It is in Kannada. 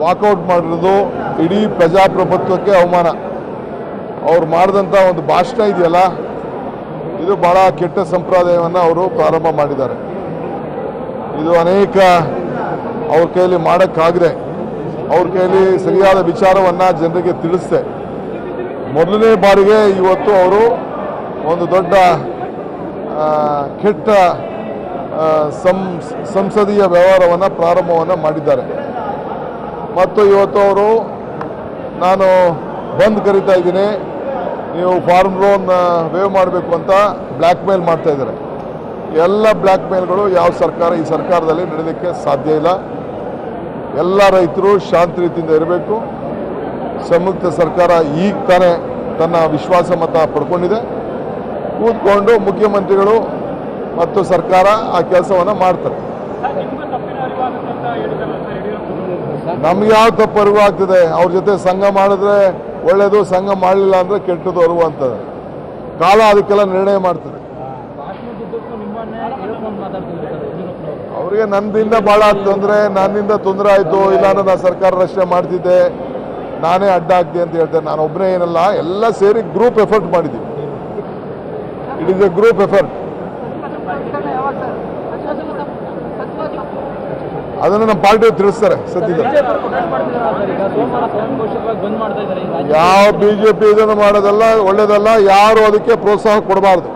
ವಾಕೌಟ್ ಮಾಡಿರೋದು ಇಡೀ ಪ್ರಜಾಪ್ರಭುತ್ವಕ್ಕೆ ಅವಮಾನ. ಅವರು ಮಾಡಿದಂಥ ಒಂದು ಭಾಷಣ ಇದೆಯಲ್ಲ, ಇದು ಬಹಳ ಕೆಟ್ಟ ಸಂಪ್ರದಾಯವನ್ನು ಅವರು ಪ್ರಾರಂಭ ಮಾಡಿದ್ದಾರೆ. ಇದು ಅನೇಕ ಅವ್ರ ಕೈಯಲ್ಲಿ ಮಾಡೋಕ್ಕಾಗದೆ, ಅವ್ರ ಕೈಯಲ್ಲಿ ಸರಿಯಾದ ವಿಚಾರವನ್ನು ಜನರಿಗೆ ತಿಳಿಸ್ದೆ ಮೊದಲನೇ ಬಾರಿಗೆ ಇವತ್ತು ಅವರು ಒಂದು ದೊಡ್ಡ ಕೆಟ್ಟ ಸಂಸದೀಯ ವ್ಯವಹಾರವನ್ನು ಪ್ರಾರಂಭವನ್ನು ಮಾಡಿದ್ದಾರೆ. ಮತ್ತು ಇವತ್ತು ಅವರು ನಾನು ಬಂದ್ ಕರೀತಾ ಇದ್ದೀನಿ, ನೀವು ಫಾರ್ಮ್ ಲೋನ್ ವೇವ್ ಮಾಡಬೇಕು ಅಂತ ಬ್ಲ್ಯಾಕ್ ಮೇಲ್ ಮಾಡ್ತಾ ಇದ್ದಾರೆ. ಎಲ್ಲ ಬ್ಲ್ಯಾಕ್ ಮೇಲ್ಗಳು ಯಾವ ಸರ್ಕಾರ ಈ ಸರ್ಕಾರದಲ್ಲಿ ನಡೆಯೋದಕ್ಕೆ ಸಾಧ್ಯ ಇಲ್ಲ. ಎಲ್ಲ ರೈತರು ಶಾಂತ ರೀತಿಯಿಂದ ಇರಬೇಕು. ಸಂಯುಕ್ತ ಸರ್ಕಾರ ಈಗ ತಾನೇ ತನ್ನ ವಿಶ್ವಾಸ ಮತ ಪಡ್ಕೊಂಡಿದೆ. ಕೂತ್ಕೊಂಡು ಮುಖ್ಯಮಂತ್ರಿಗಳು ಮತ್ತು ಸರ್ಕಾರ ಆ ಕೆಲಸವನ್ನು ಮಾಡ್ತಾರೆ. ನಮ್ಗೆ ಯಾವ ತಪ್ಪು ಅರಿವು ಆಗ್ತದೆ? ಅವ್ರ ಜೊತೆ ಸಂಘ ಮಾಡಿದ್ರೆ ಒಳ್ಳೇದು, ಸಂಘ ಮಾಡಲಿಲ್ಲ ಅಂದರೆ ಕೆಟ್ಟದ್ದು ಅರಿವು ಅಂತದೆ. ಕಾಲ ಅದಕ್ಕೆಲ್ಲ ನಿರ್ಣಯ ಮಾಡ್ತದೆ. ಅವರಿಗೆ ನನ್ನಿಂದ ಭಾಳ ನನ್ನಿಂದ ತೊಂದರೆ ಆಯಿತು, ಇಲ್ಲಾಂದ್ರೆ ನಾನು ಸರ್ಕಾರ ರಚನೆ ಮಾಡ್ತಿದ್ದೆ, ನಾನೇ ಅಡ್ಡ ಆಗ್ತೀನಿ ಅಂತ ಹೇಳ್ತೇನೆ. ನಾನು ಒಬ್ಬನೇ ಏನಲ್ಲ, ಎಲ್ಲ ಸೇರಿ ಗ್ರೂಪ್ ಎಫರ್ಟ್ ಮಾಡಿದ್ದೀವಿ. It is A group effort. ಅದನ್ನು ನಮ್ಮ ಪಾರ್ಟಿಯವರು ತಿಳಿಸ್ತಾರೆ. ಸದ್ಯದಲ್ಲಿ ಯಾವ ಬಿಜೆಪಿ ಇದನ್ನು ಮಾಡೋದಲ್ಲ, ಒಳ್ಳೇದಲ್ಲ. ಯಾರು ಅದಕ್ಕೆ ಪ್ರೋತ್ಸಾಹ ಕೊಡಬಾರ್ದು.